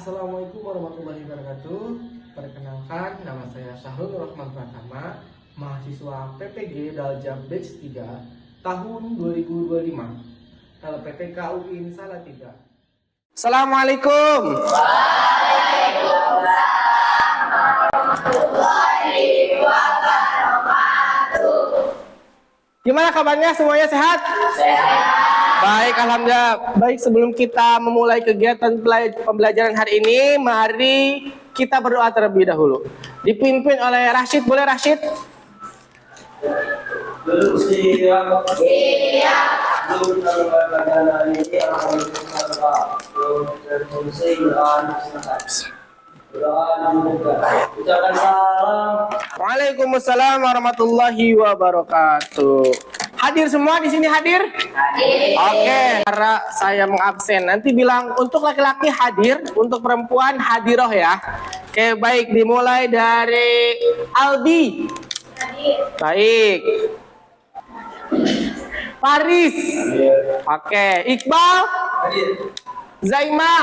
Assalamualaikum warahmatullahi wabarakatuh. Perkenalkan, nama saya Syahrul Rahman Pratama, mahasiswa PPG Daljab Batch 3 tahun 2025 LPTK UIN Salatiga. Assalamualaikum. Gimana kabarnya, semuanya sehat? Sehat. Baik, alhamdulillah. Baik, sebelum kita memulai kegiatan pembelajaran hari ini, mari kita berdoa terlebih dahulu. Dipimpin oleh Rashid, boleh Rashid? Waalaikumsalam warahmatullahi wabarakatuh. Hadir semua di sini, hadir? Hadir. Oke, karena saya mengabsen, nanti bilang untuk laki-laki hadir, untuk perempuan hadiroh ya. Oke, baik, dimulai dari Albi. Hadir. Baik. Faris. Hadir. Oke, Iqbal. Hadir. Zaima.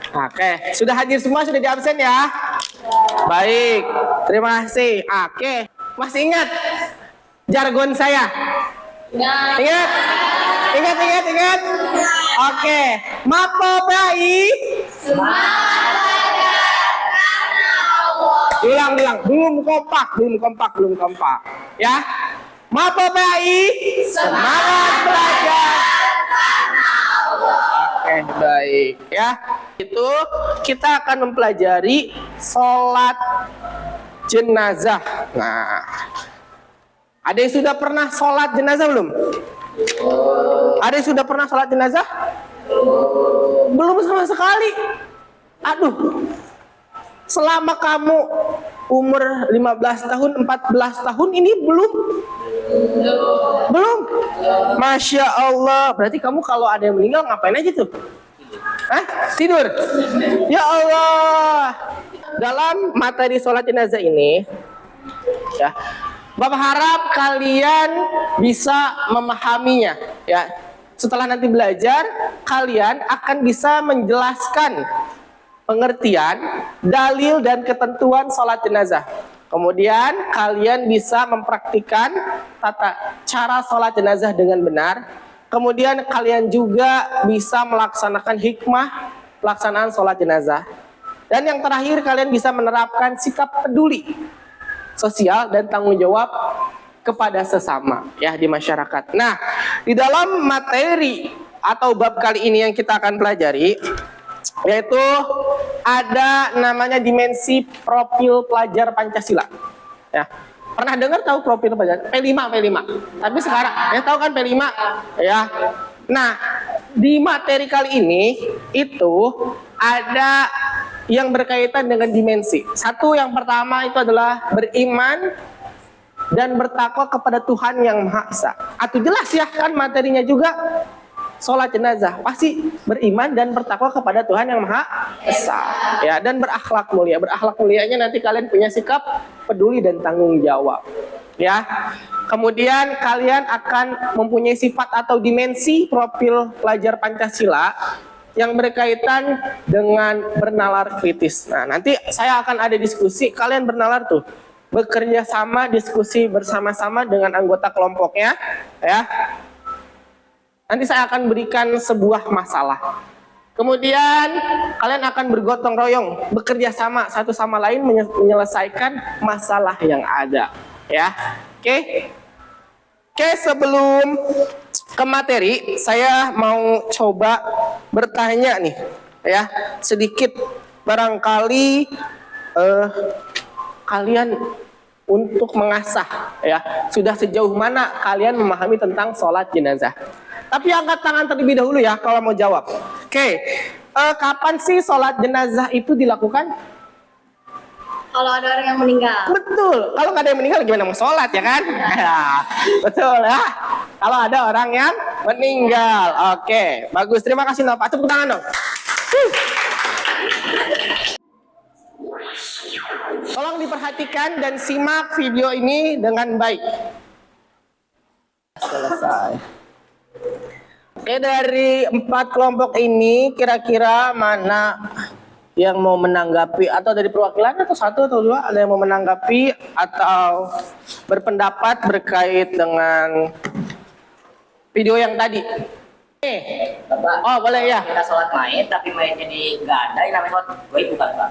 Oke, sudah hadir semua, sudah di absen ya? Baik, terima kasih. Oke, masih ingat jargon saya? Ingat? Ingat? Oke, mapo bai? Ulang. Belum kompak. Ya. Mapo bai? Semangat belajar. Oke, baik ya. Itu kita akan mempelajari sholat jenazah. Nah, ada yang sudah pernah sholat jenazah belum? Ada yang sudah pernah sholat jenazah? Belum sama sekali. Aduh, selama kamu umur 15 tahun, 14 tahun ini belum? Masya Allah. Berarti kamu kalau ada yang meninggal ngapain aja tuh? Hah? Tidur? Ya Allah. Dalam materi sholat jenazah ini, ya, Bapak harap kalian bisa memahaminya ya. Setelah nanti belajar, kalian akan bisa menjelaskan pengertian, dalil dan ketentuan sholat jenazah. Kemudian kalian bisa mempraktikkan tata cara sholat jenazah dengan benar. Kemudian kalian juga bisa melaksanakan hikmah pelaksanaan sholat jenazah. Dan yang terakhir, kalian bisa menerapkan sikap peduli sosial dan tanggung jawab kepada sesama ya di masyarakat. Nah, di dalam materi atau bab kali ini yang kita akan pelajari, yaitu ada namanya dimensi profil pelajar Pancasila. Ya. Pernah dengar tahu profil pelajar? P5. Tapi sekarang ya tahu kan P5 ya. Nah, di materi kali ini itu ada yang berkaitan dengan dimensi. Satu, yang pertama itu adalah beriman dan bertakwa kepada Tuhan yang Maha Esa. Atau jelas ya kan materinya juga sholat jenazah. Pasti beriman dan bertakwa kepada Tuhan yang Maha Esa. Ya, dan berakhlak mulia. Berakhlak mulianya nanti kalian punya sikap peduli dan tanggung jawab. Ya. Kemudian kalian akan mempunyai sifat atau dimensi profil pelajar Pancasila yang berkaitan dengan bernalar kritis. Nah, nanti saya akan ada diskusi, kalian bernalar tuh, bekerja sama, diskusi bersama-sama dengan anggota kelompoknya, ya. Nanti saya akan berikan sebuah masalah. Kemudian kalian akan bergotong royong, bekerja sama satu sama lain menyelesaikan masalah yang ada, ya. Oke, sebelum ke materi, saya mau coba bertanya nih, ya, sedikit barangkali kalian untuk mengasah, ya, sudah sejauh mana kalian memahami tentang sholat jenazah. Tapi angkat tangan terlebih dahulu ya kalau mau jawab. Oke, kapan sih sholat jenazah itu dilakukan? Kalau ada orang yang meninggal. Betul. Kalau nggak ada yang meninggal gimana mau sholat ya kan? Ya, betul ya. Kalau ada orang yang meninggal. Oke, bagus. Terima kasih Nova. Tepuk tangan dong. Tolong diperhatikan dan simak video ini dengan baik. Selesai. Oke, dari 4 kelompok ini kira-kira mana yang mau menanggapi atau dari perwakilan atau satu atau dua ada yang mau menanggapi atau berpendapat berkait dengan video yang tadi? Oh boleh ya. Kita sholat mayit tapi mayitnya di nggak ada, yang namanya sholat goib bukan Pak?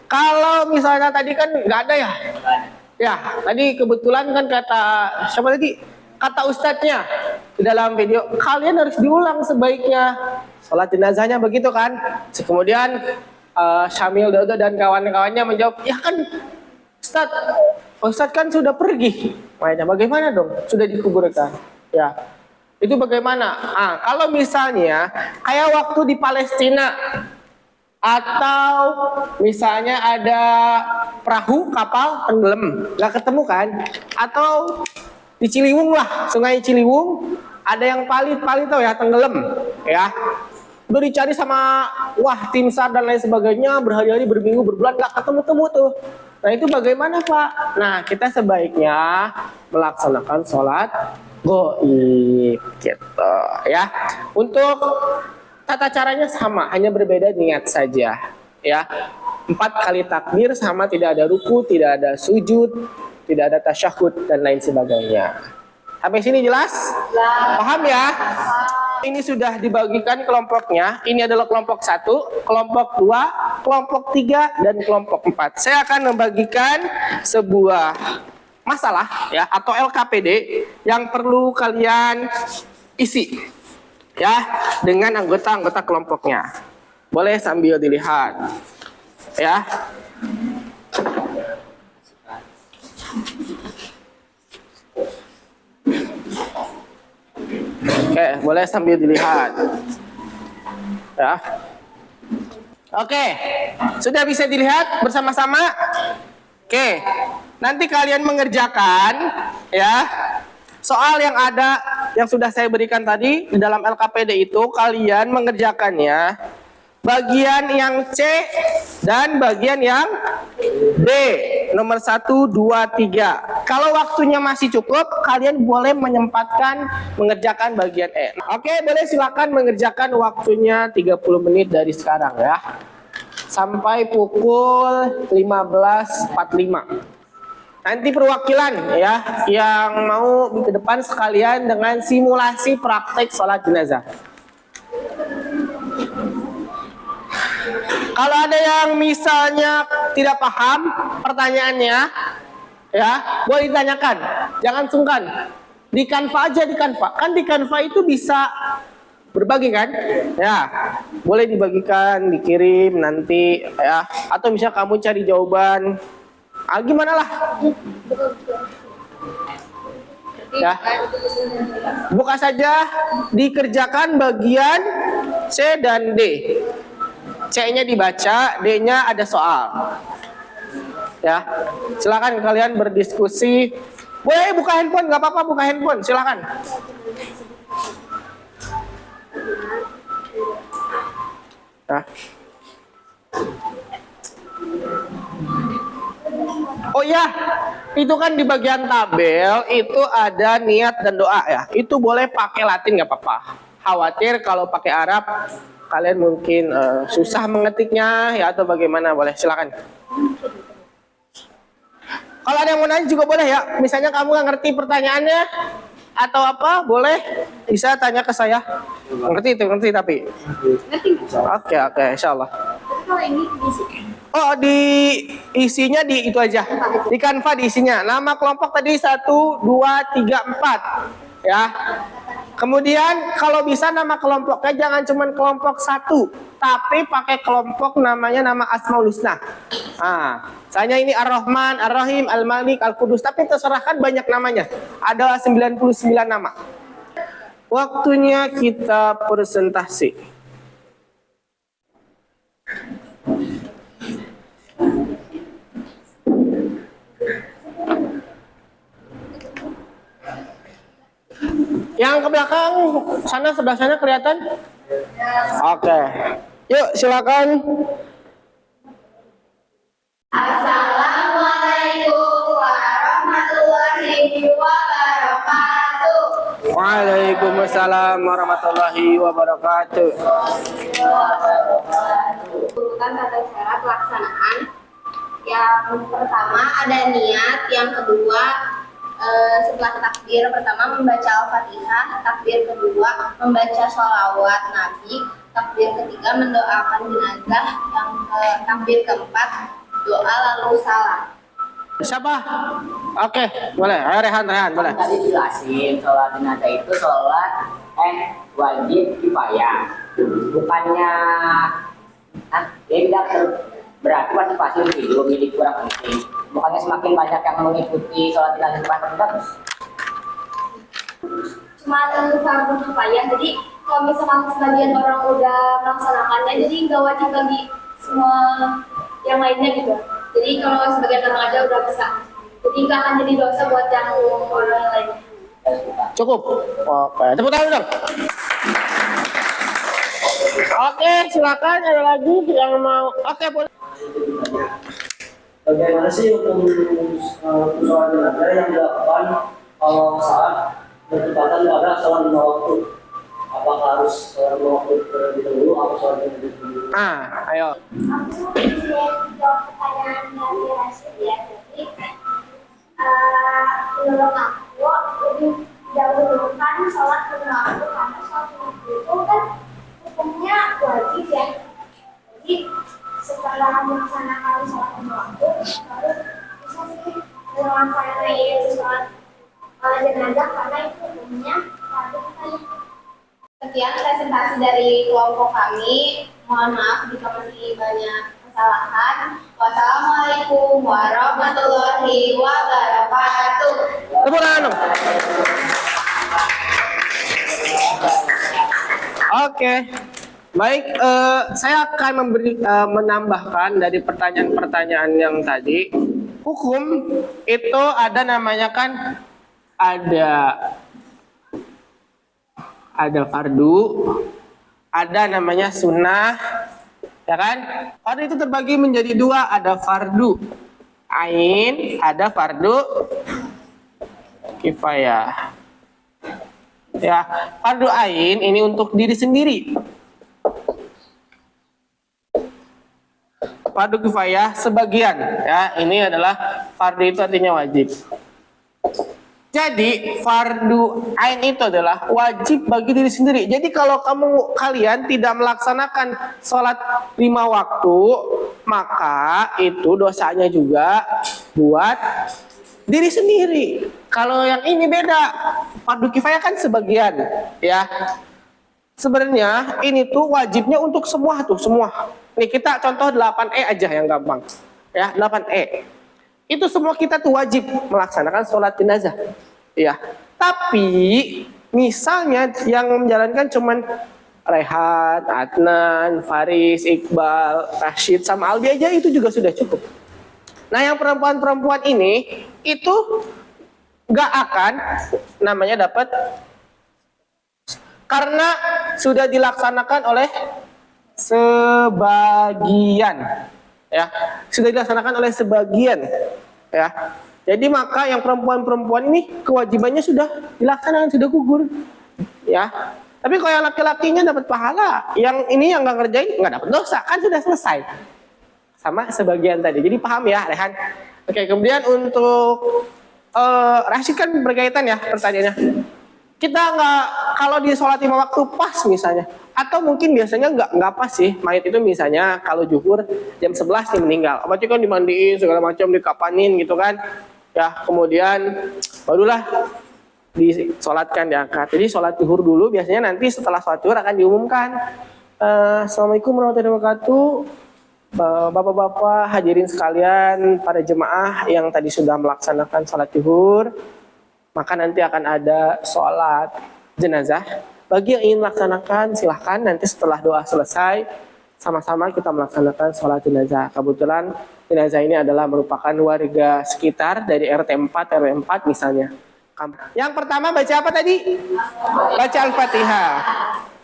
Kalau misalnya tadi kan nggak ada ya? Nggak ada. Ya, tadi kebetulan kan kata siapa tadi? Kata ustadznya di dalam video, kalian harus diulang sebaiknya sholat jenazahnya begitu kan? Kemudian Syamil Dodo dan kawan-kawannya menjawab, ya kan Ustadz kan sudah pergi. Makanya bagaimana dong? Sudah dikuburkan. Ya, itu bagaimana? Kalau misalnya kayak waktu di Palestina atau misalnya ada perahu kapal tenggelam nggak ketemu kan, atau di Ciliwung lah, Sungai Ciliwung ada yang palit tahu ya, tenggelam ya, udah dicari sama tim SAR dan lain sebagainya, berhari-hari berminggu berbulan nggak ketemu tuh. Nah itu bagaimana Pak? Nah kita sebaiknya melaksanakan sholat goib gitu ya. Untuk tata caranya sama, hanya berbeda niat saja ya. 4 kali takbir sama, tidak ada ruku, tidak ada sujud, tidak ada tasyahud dan lain sebagainya. Sampai sini jelas? Paham ya? Ini sudah dibagikan kelompoknya. Ini adalah kelompok 1, kelompok 2, kelompok 3 dan kelompok 4. Saya akan membagikan sebuah masalah ya atau LKPD yang perlu kalian isi ya dengan anggota-anggota kelompoknya. Boleh sambil dilihat ya. Oke, boleh sambil dilihat ya. Oke, sudah bisa dilihat bersama-sama. Oke, nanti kalian mengerjakan ya soal yang ada yang sudah saya berikan tadi di dalam LKPD itu. Kalian mengerjakannya bagian yang C dan bagian yang D, nomor 1, 2, 3. Kalau waktunya masih cukup, kalian boleh menyempatkan mengerjakan bagian E. Oke, boleh silakan mengerjakan, waktunya 30 menit dari sekarang ya, sampai pukul 15.45. Nanti perwakilan ya yang mau ke depan sekalian dengan simulasi praktek sholat jenazah. Kalau ada yang misalnya tidak paham pertanyaannya ya, boleh ditanyakan, jangan sungkan. Di Canva aja, di Canva. Kan di Canva itu bisa berbagi kan? Ya, boleh dibagikan, dikirim nanti ya. Atau misalnya kamu cari jawaban, gimana lah. Ya. Buka saja, dikerjakan bagian C dan D. C-nya dibaca, D-nya ada soal. Ya, silakan kalian berdiskusi. Boleh buka handphone, nggak apa-apa buka handphone, silakan. Nah. Oh ya, itu kan di bagian tabel itu ada niat dan doa ya. Itu boleh pakai Latin nggak apa-apa. Khawatir kalau pakai Arab kalian mungkin susah mengetiknya ya atau bagaimana, boleh silakan. Kalau ada yang mau nanya juga boleh ya. Misalnya kamu nggak ngerti pertanyaannya atau apa, boleh bisa tanya ke saya. Ngerti tapi. Oke, insya Allah. Kalau ini diisi. Oh, di isinya di itu aja. Di Canva di isinya. Nama kelompok tadi 1, 2, 3, 4. Ya. Kemudian kalau bisa nama kelompoknya jangan cuma kelompok 1, tapi pakai kelompok namanya nama Asmaul Husna. Misalnya ini Ar-Rahman, Ar-Rahim, Al-Malik, Al-Qudus, tapi terserahkan banyak namanya. Ada 99 nama. Waktunya kita presentasi. Yang ke belakang sana, sebelah sana kelihatan? Oke. Yuk silakan. Assalamualaikum warahmatullahi wabarakatuh. Waalaikumsalam warahmatullahi wabarakatuh. Urutan tata cara pelaksanaan. Yang pertama ada niat, yang kedua setelah takbir pertama membaca Al-Fatihah, takbir kedua membaca sholawat Nabi, takbir ketiga mendoakan jenazah, yang takbir keempat doa lalu salam. Siapa? Oke, boleh. Ayo Rehan boleh. Tadi jelasin sholat jenazah itu sholat wajib kifayah. Bukannya tidak berarti pasti video milik kurang penting. Bukannya semakin banyak yang mengikuti sholat jenazah bagus. Cuma fardu kifayah, jadi kalau misalkan sebagian orang udah melaksanakannya, jadi nggak wajib bagi semua yang lainnya gitu. Jadi kalau sebagian orang aja udah bisa, jadi nggak akan jadi dosa buat yang orang lainnya. Cukup. Oke, tepuk tangan dong. Oke, silakan ada lagi yang mau. Oke, boleh. Bagaimana sih hukum sholat jenazah yang dilakukan kalau saat bertepatan pada sholat lima waktu? Apakah harus sholat lima waktu terlebih dahulu atau sholat jenazah dulu? Ayo. Aku jawab pertanyaan dari Rashid ya. Jadi menurut aku lebih dahulukan sholat lima waktu karena sholat lima waktu itu kan hukumnya wajib ya. Jadi setelah melaksanakan sholat lima waktu baru bisa sih melaksanakan sholat jenazah karena itu hukumnya fardu kifayah. Sekian presentasi dari kelompok kami. Mohon maaf jika masih banyak kesalahan. Wassalamualaikum warahmatullahi wabarakatuh. Tepuk tangan dong. Oke. Baik, saya akan menambahkan dari pertanyaan-pertanyaan yang tadi. Hukum itu ada namanya kan ada fardu, ada namanya sunnah, ya kan? Fardu itu terbagi menjadi dua, ada fardu ain, ada fardu kifayah. Ya, fardu ain ini untuk diri sendiri. Fardu kifayah sebagian, ya. Ini adalah fardu itu artinya wajib. Jadi fardu ain itu adalah wajib bagi diri sendiri. Jadi kalau kalian tidak melaksanakan sholat 5 waktu, maka itu dosanya juga buat diri sendiri. Kalau yang ini beda, fardu kifayah kan sebagian, ya. Sebenarnya ini tuh wajibnya untuk semua tuh, semua. Nih kita contoh 8E aja yang gampang. Ya, 8E. Itu semua kita tuh wajib melaksanakan sholat jenazah. Ya. Tapi misalnya yang menjalankan cuman Rehan, Adnan, Faris, Iqbal, Rashid, sama Albi aja itu juga sudah cukup. Nah yang perempuan-perempuan ini itu gak akan namanya dapat karena sudah dilaksanakan oleh sebagian, ya, sudah dilaksanakan oleh sebagian, ya. Jadi maka yang perempuan-perempuan ini kewajibannya sudah dilaksanakan, sudah gugur, ya. Tapi kalau yang laki-lakinya dapat pahala, yang ini yang nggak ngerjain nggak dapat dosa, kan sudah selesai. Sama sebagian tadi. Jadi paham ya, Rehan? Oke, kemudian untuk Rashid kan berkaitan ya pertanyaannya. Kita nggak, kalau di sholat 5 waktu pas misalnya, atau mungkin biasanya nggak pas sih, mayat itu misalnya kalau zuhur jam 11 nih meninggal, berarti kan dimandiin segala macam, dikapanin gitu kan, ya kemudian barulah disolatkan, diangkat. Jadi sholat zuhur dulu, biasanya nanti setelah sholat zuhur akan diumumkan, Assalamualaikum warahmatullahi wabarakatuh, bapak-bapak hadirin sekalian, para jemaah yang tadi sudah melaksanakan sholat zuhur, maka nanti akan ada sholat jenazah. Bagi yang ingin melaksanakan, silahkan nanti setelah doa selesai, sama-sama kita melaksanakan sholat jenazah. Kebetulan jenazah ini adalah merupakan warga sekitar dari RT 4, RW 4 misalnya. Yang pertama baca apa tadi? Baca Al-Fatihah.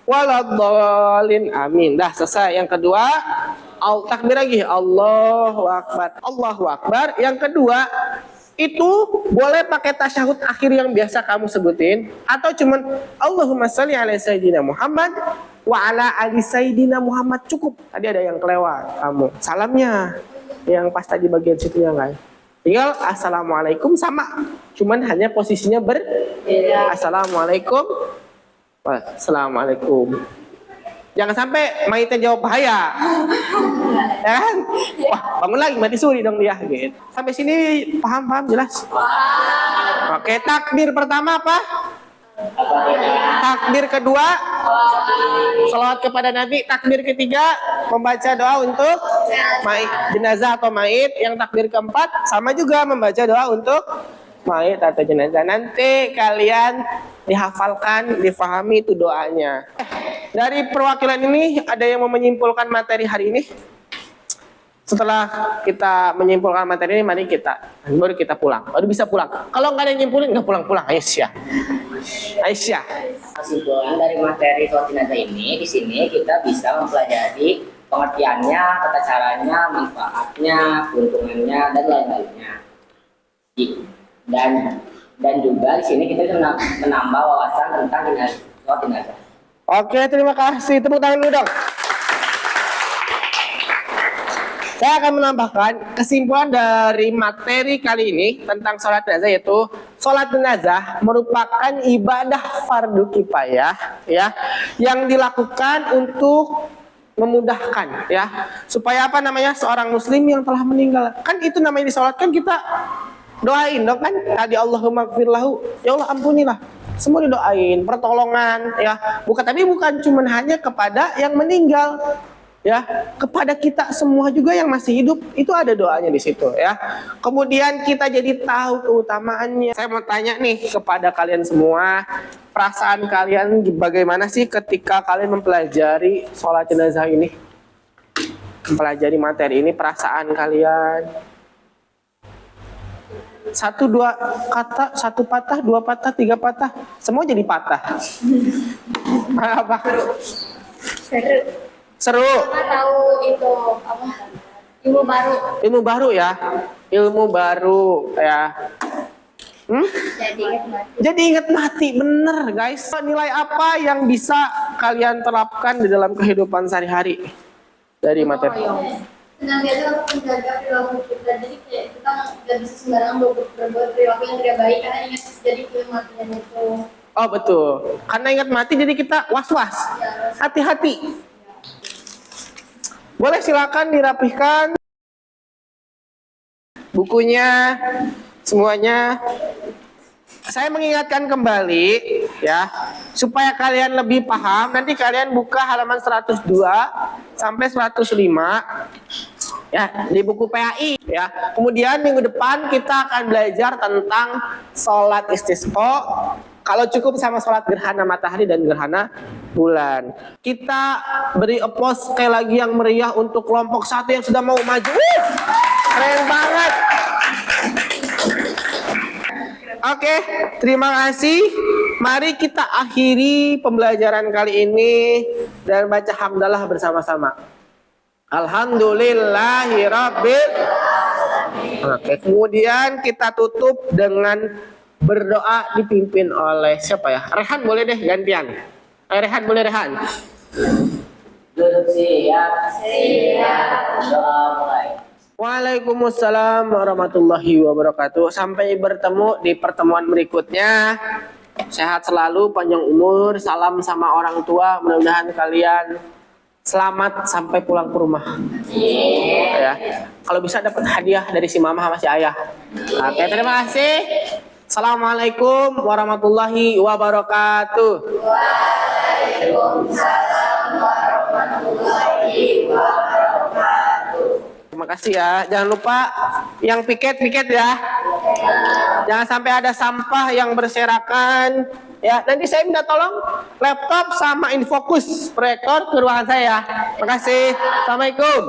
Waladhdallin, amin. Dah selesai. Yang kedua, takbir lagi, Allahu Akbar. Allahu Akbar. Yang kedua, itu boleh pakai tasyahud akhir yang biasa kamu sebutin, atau cuman Allahumma sholli ala sayyidina Muhammad wa ala ali sayyidina Muhammad, cukup. Tadi ada yang kelewat kamu salamnya yang pas tadi bagian situ ya kan, tinggal assalamualaikum sama, cuman hanya posisinya assalamualaikum, assalamualaikum. Jangan sampai mayitnya jawab bahaya, ya kan? Wah, bangun lagi mati suri dong dia. Gitu. Sampai sini paham jelas? Oke, takbir pertama apa? Takbir kedua, salawat kepada Nabi. Takbir ketiga, membaca doa untuk jenazah atau mayit. Yang takbir keempat, sama juga membaca doa untuk mayit atau jenazah. Nanti kalian dihafalkan, difahami itu doanya. Dari perwakilan ini ada yang mau menyimpulkan materi hari ini? Setelah kita menyimpulkan materi ini, mari baru kita pulang. Baru bisa pulang. Kalau nggak ada yang nyimpulin, nggak pulang. Aisyah. Kesimpulan dari materi sholat jenazah ini, di sini kita bisa mempelajari pengertiannya, tata caranya, manfaatnya, keuntungannya, dan lain-lainnya. Dan juga di sini kita bisa menambah wawasan tentang sholat jenazah. Oke, terima kasih. Tepuk tangan dulu dong. Saya akan menambahkan kesimpulan dari materi kali ini tentang sholat jenazah, yaitu sholat jenazah merupakan ibadah fardu kifayah ya, yang dilakukan untuk memudahkan ya, supaya apa namanya, seorang muslim yang telah meninggal, kan itu namanya disolatkan, kita doain dong kan, tadi Allahumma gfirlahu, ya Allah ampunilah, semua didoain, pertolongan ya, bukan cuma hanya kepada yang meninggal ya, kepada kita semua juga yang masih hidup itu ada doanya di situ ya. Kemudian kita jadi tahu keutamaannya. Saya mau tanya nih kepada kalian semua, perasaan kalian bagaimana sih ketika kalian mempelajari sholat jenazah ini, mempelajari materi ini, perasaan kalian? Satu dua kata, satu patah, dua patah, tiga patah, semua jadi patah. Apa? Seru. Kita tahu itu apa? Ilmu baru. Ilmu baru ya. Ilmu baru ya. Jadi ingat mati, bener guys. Nilai apa yang bisa kalian terapkan di dalam kehidupan sehari-hari dari materi? Senantiasa menjaga perilaku kita, jadi kayak kita nggak bisa sembarangan berbuat perilaku yang tidak baik karena ingat jadi kematian itu. Oh betul, karena ingat mati jadi kita was-was, hati-hati. Boleh silakan dirapihkan bukunya, semuanya. Saya mengingatkan kembali ya, supaya kalian lebih paham, nanti kalian buka halaman 102 sampai 105 ya di buku PAI ya. Kemudian minggu depan kita akan belajar tentang sholat istisqa, kalau cukup sama sholat gerhana matahari dan gerhana bulan. Kita beri applause sekali lagi yang meriah untuk kelompok 1 yang sudah mau maju. Keren banget. Oke, terima kasih. Mari kita akhiri pembelajaran kali ini dan baca hamdalah bersama-sama. Alhamdulillahirabbil alamin. Oke, kemudian kita tutup dengan berdoa dipimpin oleh siapa ya? Rehan boleh deh gantian. Rehan boleh Rehan. Duduk siap. Doa mulai. Waalaikumsalam warahmatullahi wabarakatuh. Sampai bertemu di pertemuan berikutnya. Sehat selalu, panjang umur, salam sama orang tua. Mudah-mudahan kalian selamat sampai pulang ke rumah. Ya. Kalau bisa dapat hadiah dari si mama sama si ayah. Oke, terima kasih. Assalamualaikum warahmatullahi wabarakatuh. Waalaikumsalam warahmatullahi wabarakatuh. Terima kasih ya. Jangan lupa yang piket ya. Jangan sampai ada sampah yang berserakan. Ya, nanti saya minta tolong laptop sama infocus proyektor ke ruangan saya. Terima kasih. Assalamualaikum.